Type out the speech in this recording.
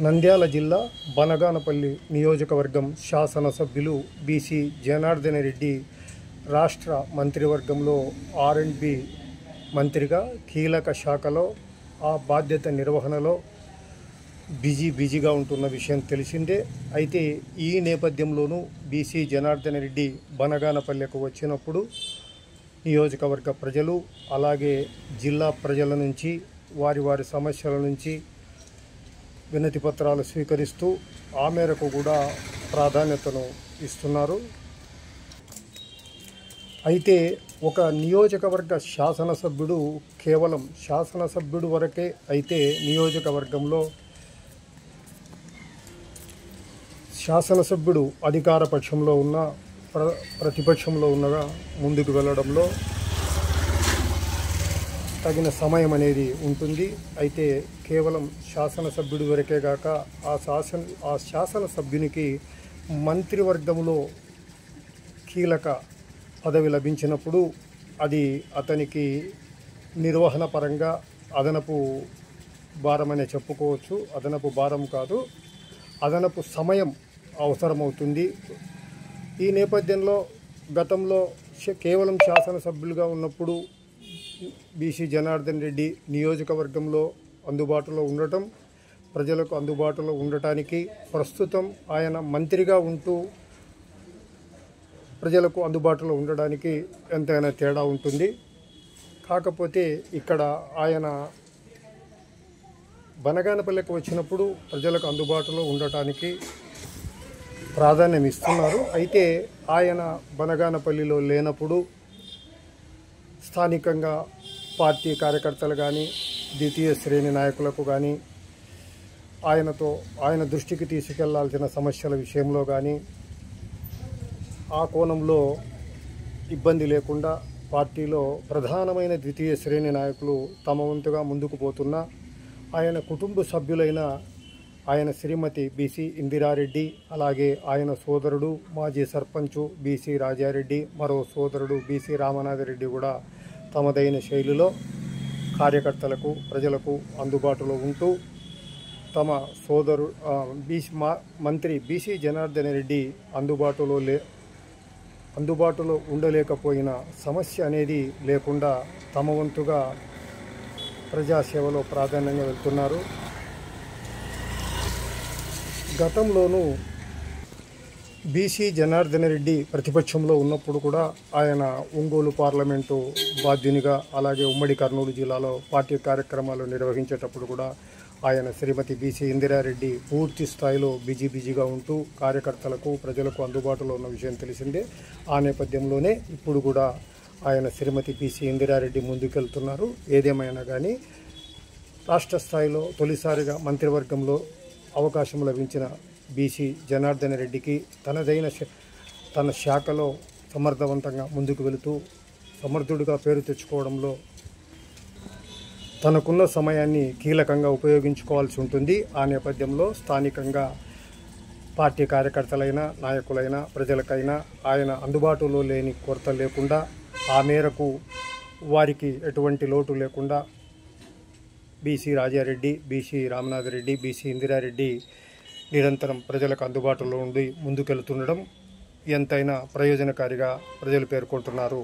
నంద్యాల జిల్లా బనగానపల్లి నియోజకవర్గం శాసనసభ్యులు బీసీ జనార్దన్ రెడ్డి రాష్ట్ర మంత్రివర్గంలో R&B మంత్రిగా కీలక శాఖలో ఆ బాధ్యత నిర్వహణలో బిజీగా ఉంటున్న విషయం తెలిసిందే. అయితే ఈ నేపథ్యంలోనూ బీసీ జనార్దన్ రెడ్డి బనగానపల్లెకు వచ్చినప్పుడు నియోజకవర్గ ప్రజలు అలాగే జిల్లా ప్రజల నుంచి వారి సమస్యల నుంచి వినతి పత్రాలు స్వీకరిస్తూ ఆ మేరకు కూడా ప్రాధాన్యతను ఇస్తున్నారు. అయితే ఒక నియోజకవర్గ శాసనసభ్యుడు కేవలం శాసనసభ్యుడు వరకే అయితే నియోజకవర్గంలో శాసనసభ్యుడు అధికార పక్షంలో ఉన్న ప్రతిపక్షంలో ఉన్నగా ముందుకు వెళ్ళడంలో తగిన సమయం అనేది ఉంటుంది. అయితే కేవలం శాసనసభ్యుడి వరకే కాక ఆ శాసనసభ్యునికి మంత్రివర్గంలో కీలక పదవి లభించినప్పుడు అది అతనికి నిర్వహణ పరంగా అదనపు భారమనే చెప్పుకోవచ్చు. అదనపు భారం కాదు, అదనపు సమయం అవసరమవుతుంది. ఈ నేపథ్యంలో గతంలో కేవలం శాసనసభ్యులుగా ఉన్నప్పుడు బీసీ జనార్దన్ రెడ్డి నియోజకవర్గంలో అందుబాటులో ఉండటం, ప్రజలకు అందుబాటులో ఉండటానికి ప్రస్తుతం ఆయన మంత్రిగా ఉంటూ ప్రజలకు అందుబాటులో ఉండడానికి ఎంతైనా తేడా ఉంటుంది. కాకపోతే ఇక్కడ ఆయన బనగానపల్లెకు వచ్చినప్పుడు ప్రజలకు అందుబాటులో ఉండటానికి ప్రాధాన్యం ఇస్తున్నారు. అయితే ఆయన బనగానపల్లిలో లేనప్పుడు స్థానికంగా పార్టీ కార్యకర్తలు కానీ ద్వితీయ శ్రేణి నాయకులకు కానీ ఆయన దృష్టికి తీసుకెళ్లాల్సిన సమస్యల విషయంలో కానీ ఆ కోణంలో ఇబ్బంది లేకుండా పార్టీలో ప్రధానమైన ద్వితీయ శ్రేణి నాయకులు తమ వంతుగా ముందుకు పోతున్నా ఆయన కుటుంబ సభ్యులైన ఆయన శ్రీమతి బీసీ ఇందిరారెడ్డి, అలాగే ఆయన సోదరుడు మాజీ సర్పంచు బీసీ రాజారెడ్డి, మరో సోదరుడు బీసీ రామనాథరెడ్డి కూడా తమదైన శైలిలో కార్యకర్తలకు ప్రజలకు అందుబాటులో ఉంటూ తమ మంత్రి బీసీ జనార్దన్ రెడ్డి అందుబాటులో ఉండలేకపోయిన సమస్య అనేది లేకుండా తమ వంతుగా ప్రజాసేవలో ప్రాధాన్యంగా వెళ్తున్నారు. గతంలోనూ బీసీ జనార్దన్ రెడ్డి ప్రతిపక్షంలో ఉన్నప్పుడు కూడా ఆయన ఒంగోలు పార్లమెంటు బాధ్యునిగా, అలాగే ఉమ్మడి కర్నూలు జిల్లాలో పార్టీ కార్యక్రమాలు నిర్వహించేటప్పుడు కూడా ఆయన శ్రీమతి బీసీ ఇందిరారెడ్డి పూర్తి స్థాయిలో బిజీగా ఉంటూ కార్యకర్తలకు ప్రజలకు అందుబాటులో ఉన్న విషయం తెలిసిందే. ఆ నేపథ్యంలోనే ఇప్పుడు కూడా ఆయన శ్రీమతి బీసీ ఇందిరారెడ్డి ముందుకెళ్తున్నారు. ఏదేమైనా కానీ రాష్ట్ర స్థాయిలో తొలిసారిగా మంత్రివర్గంలో అవకాశం లభించిన బీసీ జనార్దన్ రెడ్డికి తన శాఖలో సమర్థవంతంగా ముందుకు వెళుతూ సమర్థుడిగా పేరు తెచ్చుకోవడంలో తనకున్న సమయాన్ని కీలకంగా ఉపయోగించుకోవాల్సి ఉంటుంది. ఆ నేపథ్యంలో స్థానికంగా పార్టీ కార్యకర్తలైనా నాయకులైనా ప్రజలకైనా ఆయన అందుబాటులో లేని కొరత లేకుండా, ఆ మేరకు వారికి ఎటువంటి లోటు లేకుండా BC Raja Reddy, BC Ramanatha Reddy, BC Indira Reddy నిరంతరం ప్రజలకు అందుబాటులో ఉండి ముందుకెళ్తుండడం ఎంతైనా ప్రయోజనకారిగా ప్రజలు పేర్కొంటున్నారు.